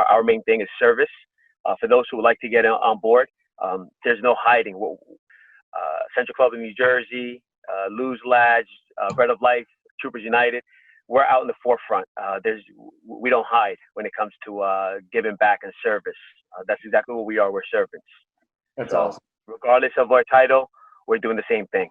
our main thing is service. For those who would like to get on board, there's no hiding. Central Club in New Jersey, Lose Lads, Bread of Life, Troopers United, we're out in the forefront. We don't hide when it comes to giving back and service. That's exactly what we are. We're servants. That's awesome. Regardless of our title, we're doing the same thing.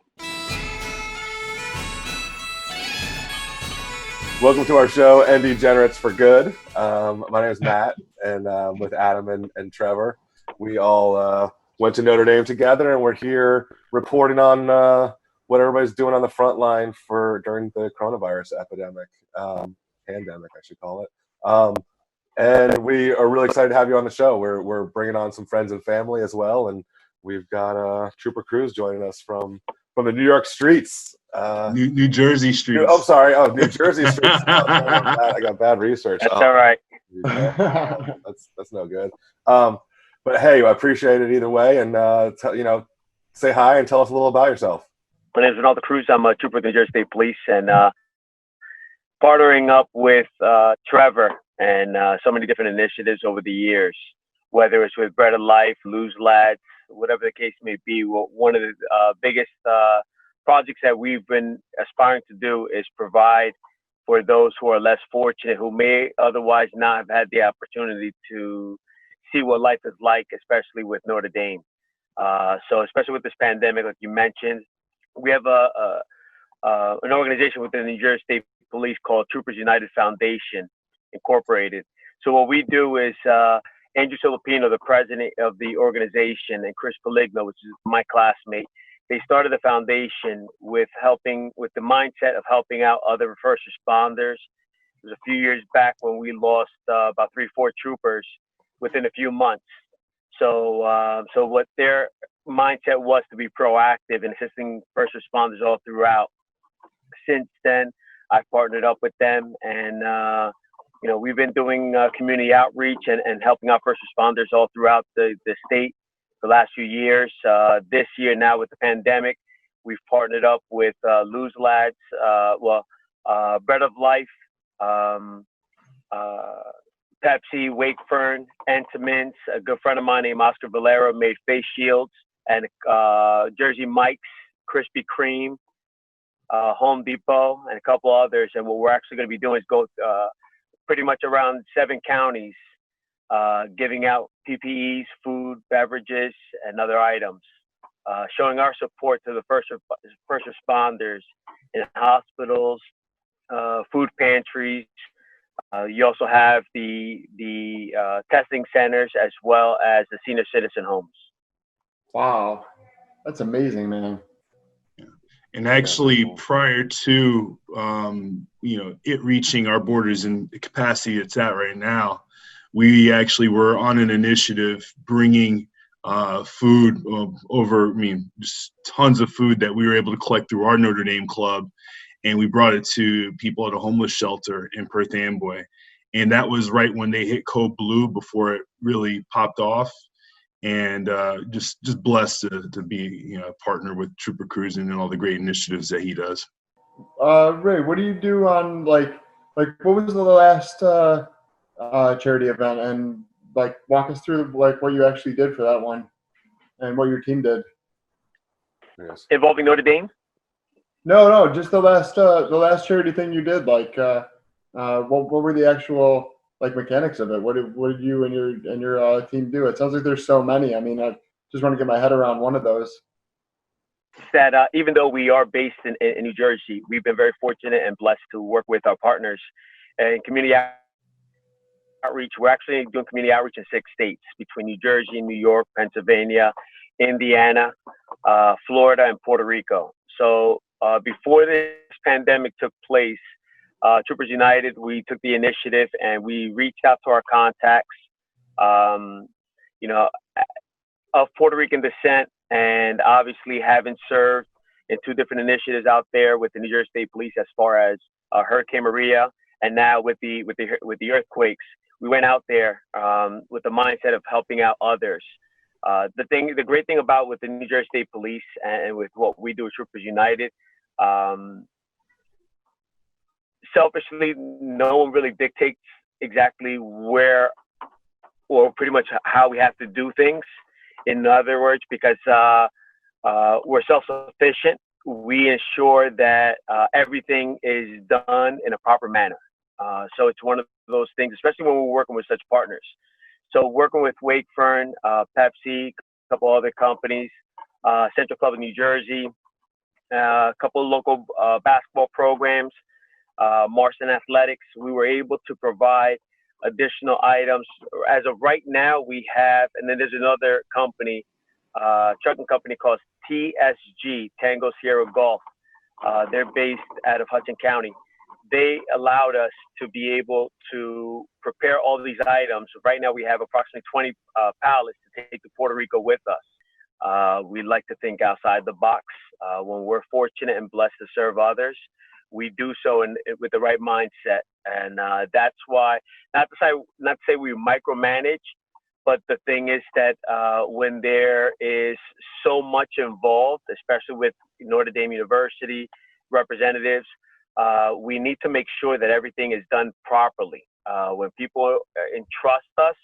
Welcome to our show, ND Generates for Good. My name is Matt, and with Adam and Trevor. We all went to Notre Dame together, and we're here reporting on what everybody's doing on the front line during the coronavirus epidemic, pandemic, I should call it. And we are really excited to have you on the show. We're bringing on some friends and family as well, and we've got Trooper Cruz joining us from the New York streets. New Jersey streets. New Jersey streets. I got bad research. That's all right. That's no good. But hey, I appreciate it either way, and say hi and tell us a little about yourself. My name is Reilly Cruz. I'm a trooper with the New Jersey State Police, and partnering up with Trevor and so many different initiatives over the years, whether it's with Bread of Life, Lose Lads, whatever the case may be. One of the biggest projects that we've been aspiring to do is provide for those who are less fortunate, who may otherwise not have had the opportunity to see what life is like, especially with Notre Dame. So especially with this pandemic, like you mentioned, we have an organization within the New Jersey State Police called Troopers United Foundation Incorporated. So what we do is Andrew Filipino, the president of the organization, and Chris Poligno, which is my classmate, they started the foundation with the mindset of helping out other first responders. It was a few years back when we lost about 3-4 troopers within a few months. So what their mindset was to be proactive in assisting first responders all throughout. Since then, I've partnered up with them, and we've been doing community outreach and helping out first responders all throughout the state the last few years. This year now with the pandemic, we've partnered up with Lose Lads, Bread of Life, Pepsi, Wakefern, Entenmann's. A good friend of mine named Oscar Valero made face shields, and Jersey Mike's, Krispy Kreme, Home Depot, and a couple others. And what we're actually going to be doing is go pretty much around 7 counties, giving out PPEs, food, beverages, and other items, showing our support to the first responders in hospitals, food pantries. You also have the testing centers as well as the senior citizen homes. Wow, that's amazing, man. And actually, prior to it reaching our borders in the capacity it's at right now, we actually were on an initiative bringing food just tons of food that we were able to collect through our Notre Dame club, and we brought it to people at a homeless shelter in Perth Amboy. And that was right when they hit Code Blue, before it really popped off. And just blessed to be a partner with Trooper Cruz and all the great initiatives that he does. Ray, what do you do on like what was the last charity event, and walk us through what you actually did for that one and what your team did? Yes. Involving Notre Dame? No, just the last charity thing you did. What were the actual mechanics of it? What did you and your team do? It sounds like there's so many. I mean, I just want to get my head around one of those. That even though we are based in New Jersey, we've been very fortunate and blessed to work with our partners in community outreach. We're actually doing community outreach in 6 states between New Jersey, New York, Pennsylvania, Indiana, Florida, and Puerto Rico. So before this pandemic took place, Troopers United, we took the initiative and we reached out to our contacts, of Puerto Rican descent, and obviously having served in 2 different initiatives out there with the New Jersey State Police as far as Hurricane Maria, and now with the earthquakes, we went out there with the mindset of helping out others. The great thing about with the New Jersey State Police and with what we do with Troopers United, selfishly, no one really dictates exactly where or pretty much how we have to do things. In other words, because we're self-sufficient, we ensure that everything is done in a proper manner. So it's one of those things, especially when we're working with such partners. So working with Wakefern, Pepsi, a couple other companies, Central Club of New Jersey, a couple of local basketball programs, Marston Athletics, we were able to provide additional items. As of right now, we have, and then there's another company, trucking company called TSG, Tango Sierra Golf. They're based out of Hudson County. They allowed us to be able to prepare all these items. Right now, we have approximately 20 pallets to take to Puerto Rico with us. We like to think outside the box. When we're fortunate and blessed to serve others, we do so with the right mindset. And that's why, not to say we micromanage, but the thing is that when there is so much involved, especially with Notre Dame University representatives, we need to make sure that everything is done properly. When people entrust us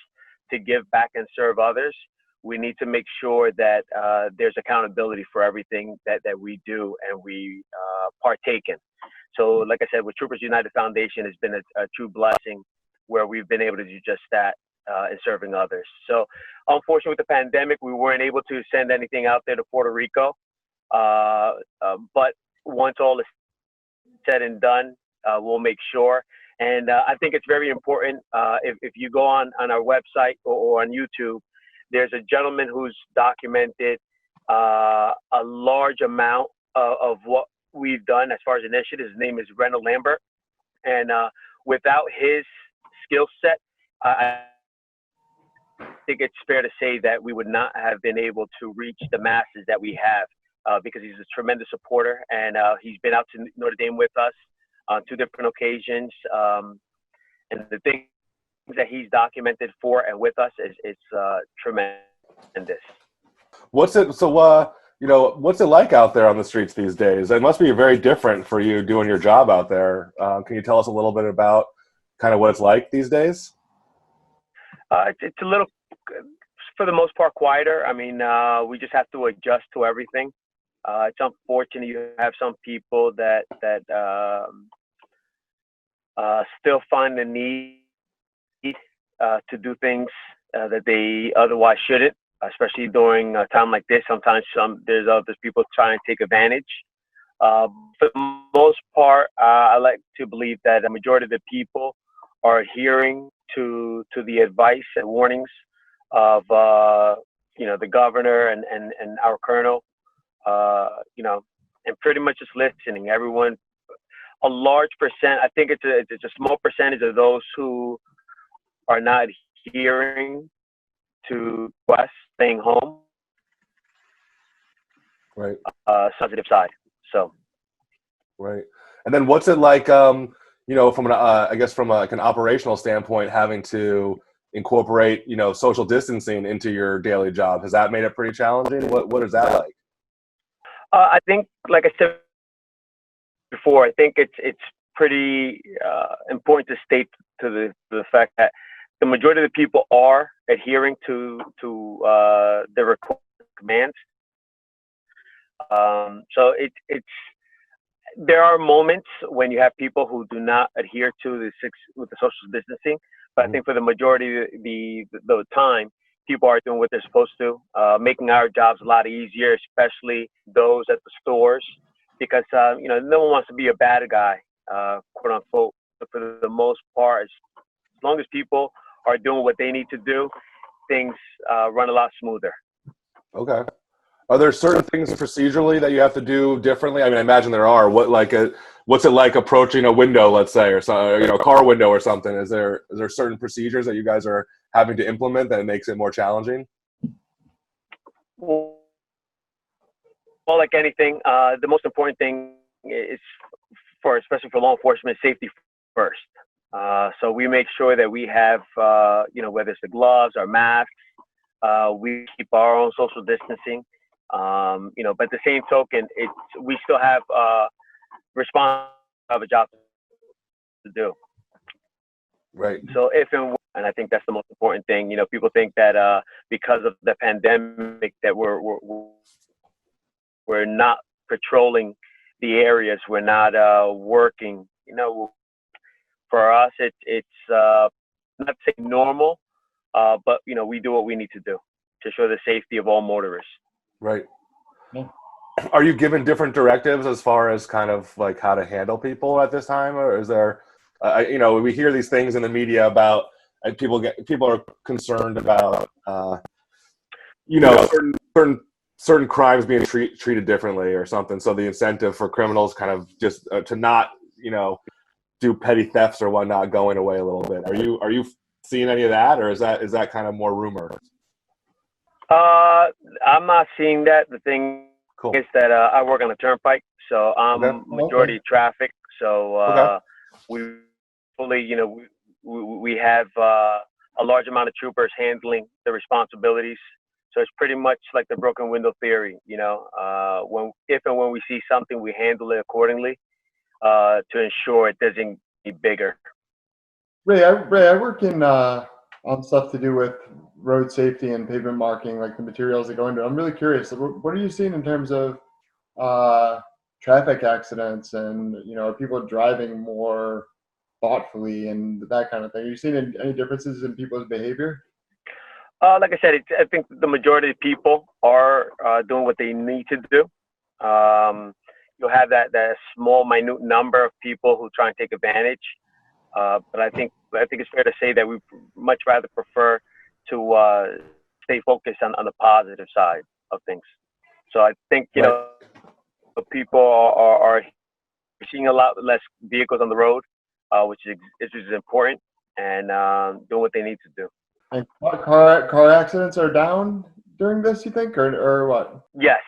to give back and serve others, we need to make sure that there's accountability for everything that we do and we partake in. So like I said, with Troopers United Foundation has been a true blessing where we've been able to do just that in serving others. So unfortunately with the pandemic, we weren't able to send anything out there to Puerto Rico. But once all is said and done, we'll make sure. And I think it's very important if you go on our website or on YouTube, there's a gentleman who's documented a large amount of what we've done as far as initiatives. His name is Reilly Lambert. And without his skill set, I think it's fair to say that we would not have been able to reach the masses that we have because he's a tremendous supporter. And he's been out to Notre Dame with us on 2 different occasions. And the things that he's documented for and with us is tremendous. What's it? So, what's it like out there on the streets these days? It must be very different for you doing your job out there. Can you tell us a little bit about kind of what it's like these days? It's a little, for the most part, quieter. I mean, we just have to adjust to everything. It's unfortunate you have some people that still find the need to do things that they otherwise shouldn't, especially during a time like this. Sometimes there's other people trying to take advantage. For the most part, I like to believe that a majority of the people are adhering to the advice and warnings of the governor and our colonel, and pretty much just listening. Everyone, a large percent, I think it's a small percentage of those who are not adhering to us staying home. Right. Sensitive side. So. Right. And then what's it like, from an operational standpoint, having to incorporate, social distancing into your daily job? Has that made it pretty challenging? What is that like? I think, like I said before, I think it's pretty important to state to the fact that the majority of the people are adhering to the commands. So there are moments when you have people who do not adhere to with the social distancing, but I think for the majority of the time, people are doing what they're supposed to, making our jobs a lot easier, especially those at the stores, because no one wants to be a bad guy, quote unquote. But for the most part, as long as people are doing what they need to do, things run a lot smoother. Okay. Are there certain things procedurally that you have to do differently? I mean, I imagine there are. What's it like approaching a window, let's say, or a car window or something? Is there certain procedures that you guys are having to implement that makes it more challenging? Well, like anything, the most important thing is especially for law enforcement, safety first. So we make sure that we have, whether it's the gloves or masks, we keep our own social distancing. But at the same token, we still have a job to do. Right. So and I think that's the most important thing. People think that because of the pandemic that we're not patrolling the areas, we're not working. For us, it's not to say normal, but we do what we need to do to show the safety of all motorists. Right. Yeah. Are you given different directives as far as kind of like how to handle people at this time, or is there, we hear these things in the media about people are concerned about, certain crimes being treated differently or something. So the incentive for criminals kind of just to not, do petty thefts or whatnot going away a little bit. Are you seeing any of that, or is that kind of more rumor? I'm not seeing that. The thing Cool. is that I work on the turnpike, so I'm Okay. majority traffic. So Okay. we fully, we have a large amount of troopers handling the responsibilities. So it's pretty much like the broken window theory. If and when we see something, we handle it accordingly to ensure it doesn't get bigger. Ray, I work in on stuff to do with road safety and pavement marking, like the materials that go into it. I'm really curious. What are you seeing in terms of traffic accidents, and are people driving more thoughtfully and that kind of thing? Are you seeing any differences in people's behavior? Like I said, I think the majority of people are doing what they need to do. You'll have that small, minute number of people who try and take advantage. But I think it's fair to say that we much rather prefer to stay focused on the positive side of things. So I think people are seeing a lot less vehicles on the road, which is important, and doing what they need to do. And car accidents are down during this, you think, or what? Yes,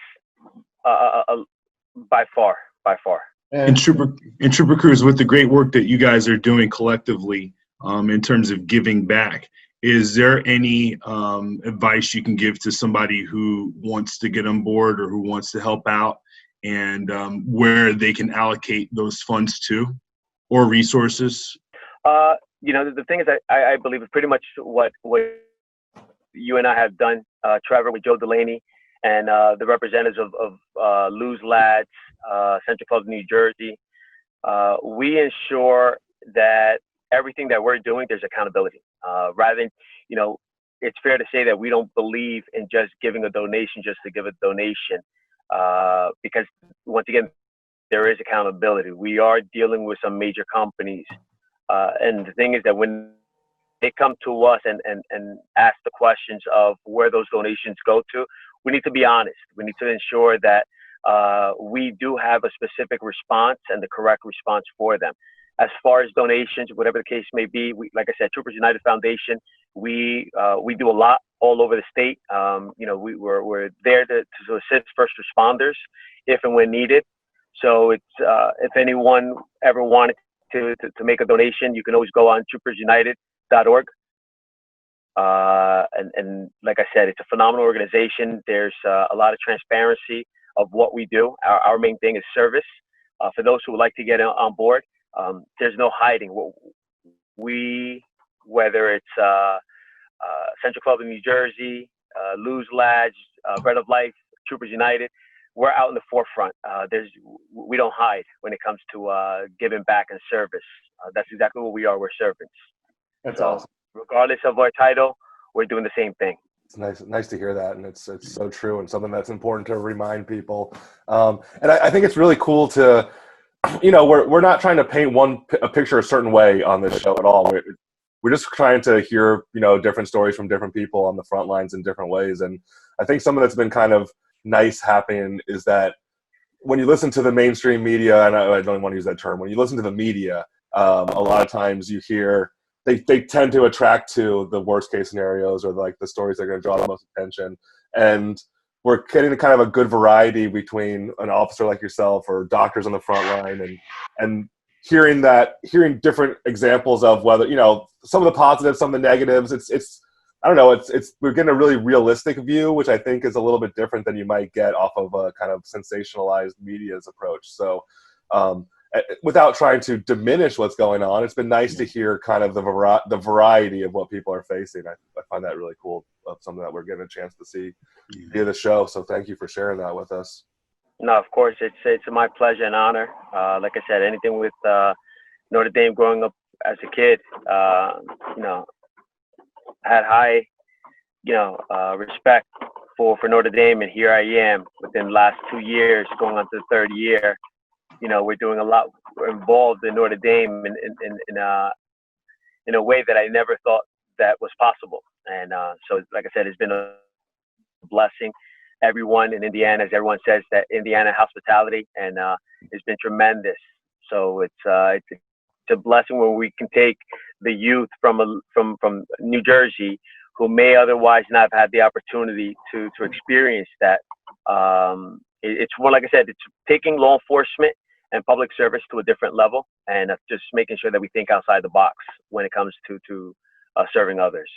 by far. And Trooper Cruz, with the great work that you guys are doing collectively in terms of giving back, is there any advice you can give to somebody who wants to get on board or who wants to help out, and where they can allocate those funds to or resources? The thing is that I believe is pretty much what you and I have done, Trevor, with Joe Delaney and the representatives of Lose Lads, Central Club of New Jersey. We ensure that everything that we're doing, there's accountability. Rather than, it's fair to say that we don't believe in just giving a donation just to give a donation, because once again, there is accountability. We are dealing with some major companies. And the thing is that when they come to us and ask the questions of where those donations go to, we need to be honest. We need to ensure that we do have a specific response and the correct response for them. As far as donations, whatever the case may be, like I said, Troopers United Foundation, we do a lot all over the state. We're there to assist first responders if and when needed. So it's if anyone ever wanted to make a donation, you can always go on troopersunited.org. And like I said, it's a phenomenal organization. There's a lot of transparency of what we do. Our main thing is service. For those who would like to get on board, there's no hiding. Whether it's Central Club of New Jersey, Lose Lads, Bread of Life, Troopers United, we're out in the forefront. We don't hide when it comes to giving back and service. That's exactly what we are. We're servants. That's awesome. Regardless of our title, we're doing the same thing. It's nice to hear that, and it's so true, and something that's important to remind people. And I think it's really cool to, we're not trying to paint a picture a certain way on this show at all. We're just trying to hear different stories from different people on the front lines in different ways. And I think something that's been kind of nice happening is that when you listen to the mainstream media, and I don't want to use that term, when you listen to the media, a lot of times you hear they tend to attract to the worst case scenarios, or like the stories that are going to draw the most attention. And we're getting kind of a good variety between an officer like yourself or doctors on the front line, and hearing different examples of whether, some of the positives, some of the negatives. It's I don't know, we're getting a really realistic view, which I think is a little bit different than you might get off of a kind of sensationalized media's approach. So, without trying to diminish what's going on, it's been nice to hear kind of the variety of what people are facing. I find that really cool, something that we're getting a chance to see via the show. So thank you for sharing that with us. No, of course, it's my pleasure and honor. Like I said, anything with Notre Dame growing up as a kid, had high, respect for Notre Dame, and here I am within the last 2 years, going on to the third year. We're doing a lot. We're involved in Notre Dame in a way that I never thought that was possible. And so, like I said, it's been a blessing. Everyone in Indiana, as everyone says, that Indiana hospitality, and it's been tremendous. So it's a blessing when we can take the youth from New Jersey who may otherwise not have had the opportunity to experience that. It's more, like I said, it's taking law enforcement and public service to a different level, and just making sure that we think outside the box when it comes to serving others.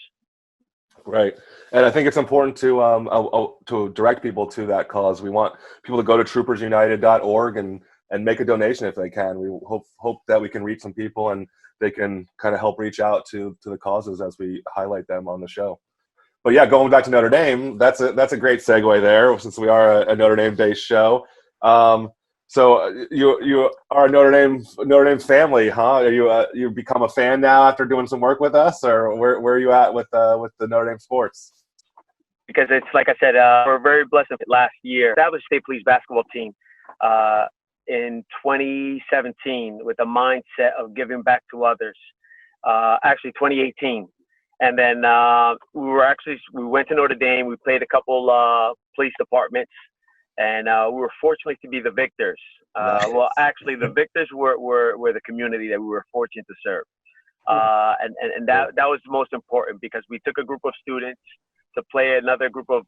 Right. And I think it's important to direct people to that cause. We want people to go to troopersunited.org and make a donation if they can. We hope that we can reach some people and they can kind of help reach out to the causes as we highlight them on the show. But yeah, going back to Notre Dame, that's a great segue there, since we are a Notre Dame based show. So you are a Notre Dame family, huh? Are you become a fan now after doing some work with us, or where are you at with the Notre Dame sports? Because it's, like I said, we're very blessed. Last year, established state police basketball team in 2017 with a mindset of giving back to others. Actually, 2018, and then we went to Notre Dame. We played a couple police departments. And we were fortunate to be the victors. Nice. Well, actually, the victors were the community that we were fortunate to serve. And that was most important, because we took a group of students to play another group of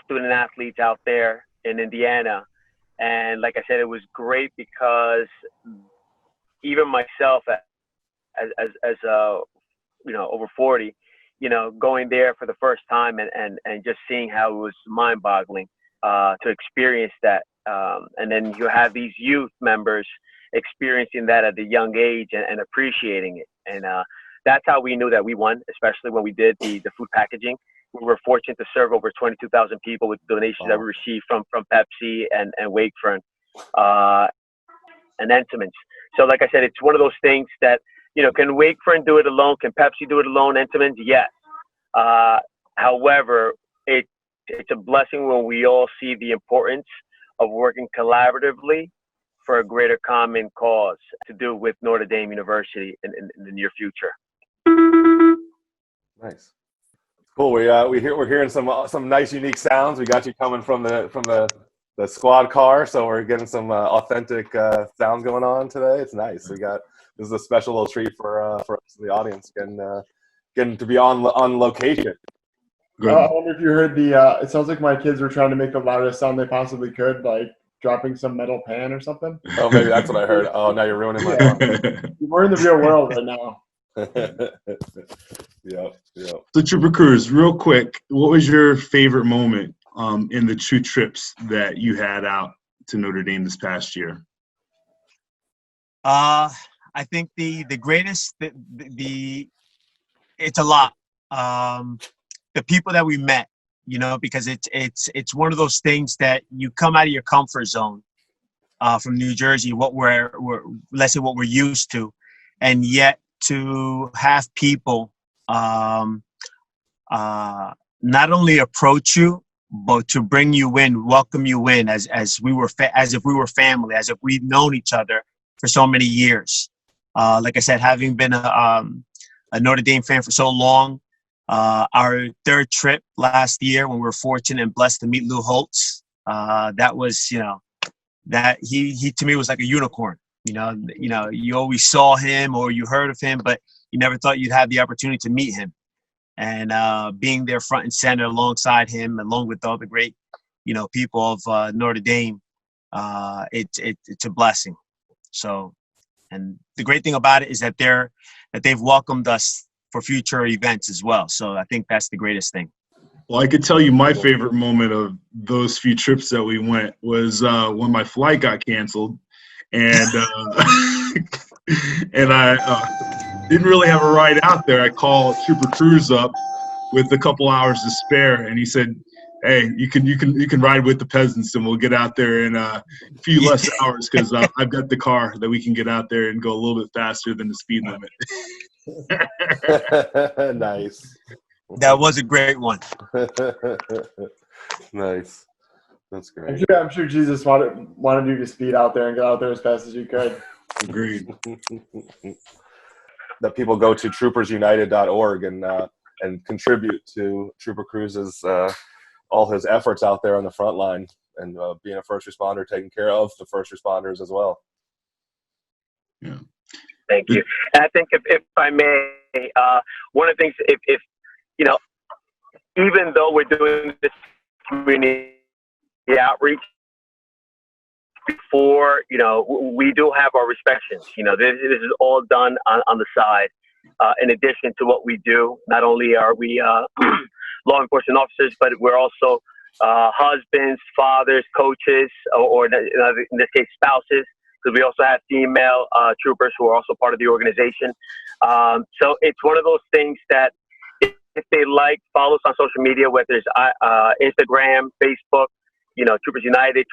student athletes out there in Indiana. And like I said, it was great because even myself, as over 40, going there for the first time and just seeing how it was mind-boggling. To experience that, and then you have these youth members experiencing that at a young age and appreciating it, and that's how we knew that we won. Especially when we did the food packaging, we were fortunate to serve over 22,000 people with donations that we received from Pepsi and Wakefern and Entenmann's. So, like I said, it's one of those things that can Wakefern do it alone? Can Pepsi do it alone? Entenmann's, yes. However, it's a blessing when we all see the importance of working collaboratively for a greater common cause to do with Notre Dame University in the near future. Nice, cool. We're hearing some nice unique sounds. We got you coming from the squad car, so we're getting some authentic sounds going on today. It's nice. This is a special little treat for us in the audience, getting to be on location. I wonder if you heard it sounds like my kids were trying to make the loudest sound they possibly could, like dropping some metal pan or something. Oh, maybe that's what I heard. Oh, now you're ruining my fun. We're in the real world right now. Yep. So, Trooper Cruz, real quick, what was your favorite moment in the 2 trips that you had out to Notre Dame this past year? I think the greatest, it's a lot. The people that we met, because it's one of those things that you come out of your comfort zone from New Jersey, what let's say what we're used to, and yet to have people not only approach you, but to bring you in, welcome you in as if we were family, as if we'd known each other for so many years. Like I said, having been a Notre Dame fan for so long. Our third trip last year, when we were fortunate and blessed to meet Lou Holtz, that was, that he to me was like a unicorn. You always saw him or you heard of him, but you never thought you'd have the opportunity to meet him. And being there front and center alongside him, along with all the great, people of Notre Dame, it's a blessing. So, and the great thing about it is that they've welcomed us for future events as well. So I think that's the greatest thing. Well, I could tell you my favorite moment of those few trips that we went was when my flight got canceled and and I didn't really have a ride out there. I called Trooper Cruz up with a couple hours to spare, and he said, "Hey, you can ride with the peasants, and we'll get out there in a few less hours because I've got the car that we can get out there and go a little bit faster than the speed limit." Nice. That was a great one. Nice. That's great. I'm sure Jesus wanted you to speed out there and get out there as fast as you could. Agreed. That people go to troopersunited.org and contribute to Trooper Cruz's all his efforts out there on the front line and being a first responder, taking care of the first responders as well. Yeah. Thank you. And I think if I may, one of the things, if you know, even though we're doing this community outreach, before, you know, we do have our inspections. You know, this is all done on the side. In addition to what we do, not only are we law enforcement officers, but we're also husbands, fathers, coaches, or in this case, spouses, because we also have female troopers who are also part of the organization. So it's one of those things that if they like, follow us on social media, whether it's Instagram, Facebook, you know, Troopers United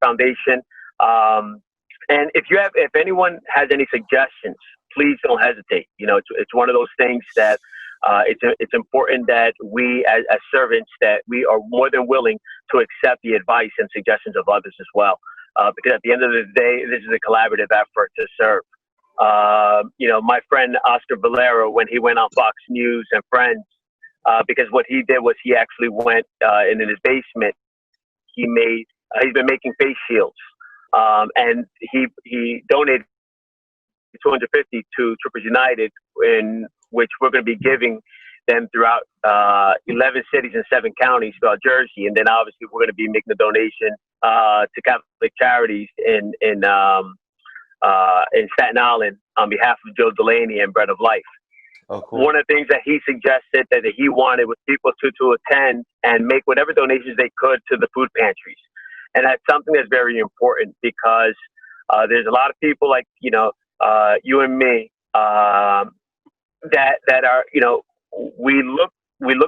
Foundation. And if anyone has any suggestions, please don't hesitate. You know, it's one of those things that it's important that we as servants, that we are more than willing to accept the advice and suggestions of others as well. Because at the end of the day, this is a collaborative effort to serve. You know, my friend Oscar Valero, when he went on Fox News and Friends, because what he did was he actually went in his basement. He's been making face shields, and he donated 250 to Troopers United, in which we're going to be giving them throughout 11 cities and 7 counties throughout Jersey, and then obviously we're going to be making a donation to Catholic Charities in Staten Island on behalf of Joe Delaney and Bread of Life. Oh, cool. One of the things that he suggested that he wanted was people to attend and make whatever donations they could to the food pantries. And that's something that's very important because there's a lot of people like, you know, you and me, that are, you know, we look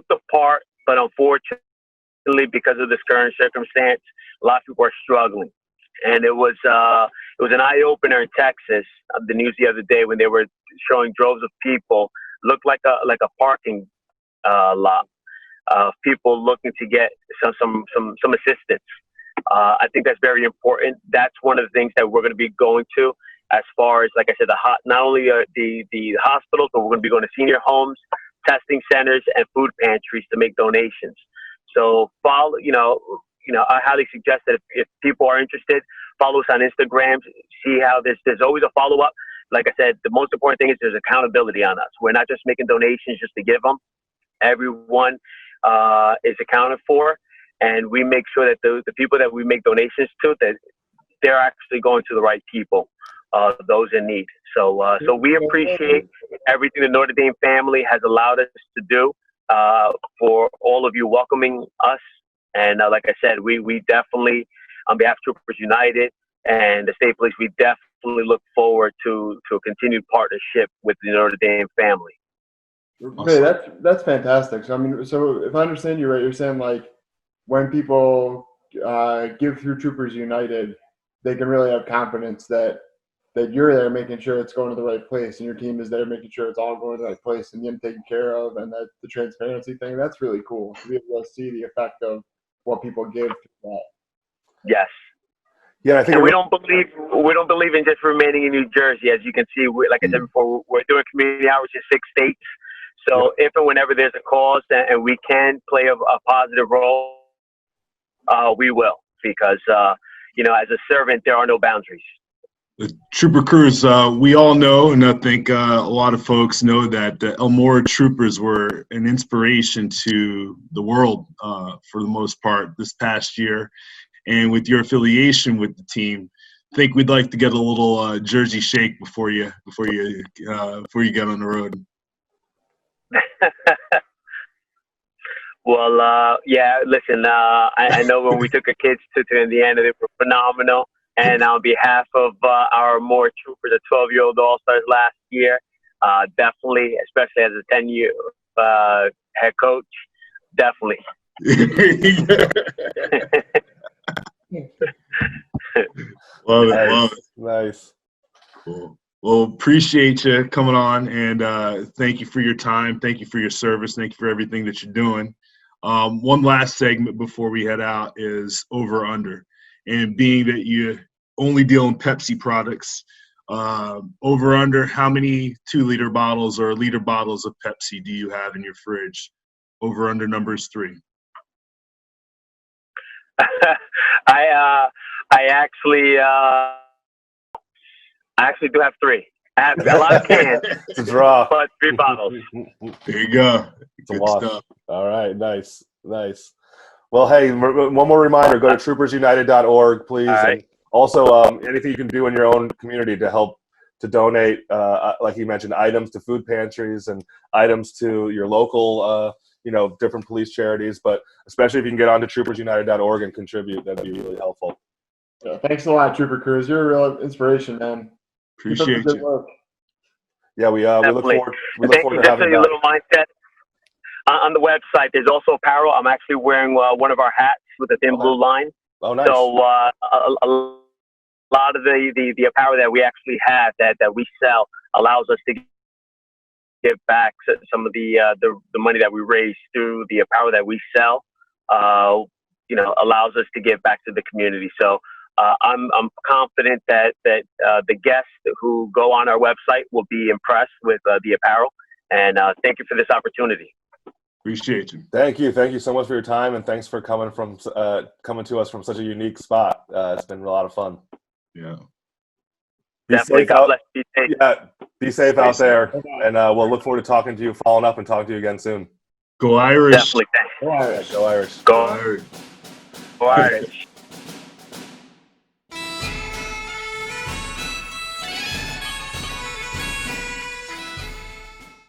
the part, but unfortunately, because of this current circumstance, a lot of people are struggling. And it was an eye opener in Texas, the news the other day, when they were showing droves of people, looked like a parking lot, people looking to get some assistance. I think that's very important. That's one of the things that we're going to be going to, as far as, like I said, not only the hospitals, but we're going to be going to senior homes, testing centers, and food pantries to make donations. So follow, you know, I highly suggest that if people are interested, follow us on Instagram, see how there's always a follow-up. Like I said, the most important thing is there's accountability on us. We're not just making donations just to give them. Everyone is accounted for, and we make sure that the people that we make donations to, that they're actually going to the right people, those in need. So we appreciate everything the Notre Dame family has allowed us to do, for all of you welcoming us. And like I said, we definitely, on behalf of Troopers United and the State Police, we definitely look forward to a continued partnership with the Notre Dame family. Okay, that's fantastic. So I mean, so if I understand you right, you're saying like when people give through Troopers United, they can really have confidence that you're there making sure it's going to the right place, and your team is there making sure it's all going to the right place and getting taken care of, and that the transparency thing, that's really cool to be able to see the effect of what people give to that. Yes. Yeah, I think and we don't believe in just remaining in New Jersey. As you can see, like I said before, we're doing community outreach in 6 states. So if and whenever there's a cause and we can play a positive role, we will, because you know, as a servant, there are no boundaries. Trooper Cruz, we all know, and I think a lot of folks know, that the Elmore troopers were an inspiration to the world for the most part this past year. And with your affiliation with the team, I think we'd like to get a little Jersey shake before you get on the road. Well, yeah. Listen, I know when we took our kids to Indiana, they were phenomenal. And on behalf of our more troopers, the 12-year-old All-Stars last year, definitely, especially as a 10-year head coach, definitely. Love it. Nice. Love it. Nice. Cool. Well, appreciate you coming on, and thank you for your time. Thank you for your service. Thank you for everything that you're doing. One last segment before we head out is over under, and being that you only deal in Pepsi products, over under, how many 2-liter bottles or liter bottles of Pepsi do you have in your fridge? Over under number is 3. I actually do have 3. I have a lot of cans, It's a draw. but 3 bottles. There you go. It's a Good wash. stuff. All right, nice. Well, hey, one more reminder: go to troopersunited.org, please, All right. and also anything you can do in your own community to help to donate, like you mentioned, items to food pantries and items to your local, different police charities. But especially if you can get onto troopersunited.org and contribute, that'd be really helpful. Yeah, thanks a lot, Trooper Cruz. You're a real inspiration, man. Keep up the Appreciate good you. work. Yeah, we look Definitely. forward. We look Thank forward you. to Just having a you back. little mindset. On the website, there's also apparel. I'm actually wearing one of our hats with the thin Okay. blue line. Oh, nice. So a lot of the apparel that we actually have that we sell allows us to give back some of the money that we raise through the apparel that we sell. Allows us to give back to the community. So I'm confident that the guests who go on our website will be impressed with the apparel. And thank you for this opportunity. Appreciate you. Thank you so much for your time, and thanks for coming to us from such a unique spot. It's been a lot of fun. Yeah. Definitely. God bless. Be safe. Yeah, be safe out there, Okay. and we'll look forward to talking to you, following up, and talking to you again soon. Go Irish. Definitely. Thanks. Go Irish. Go Irish. Go Irish. Irish.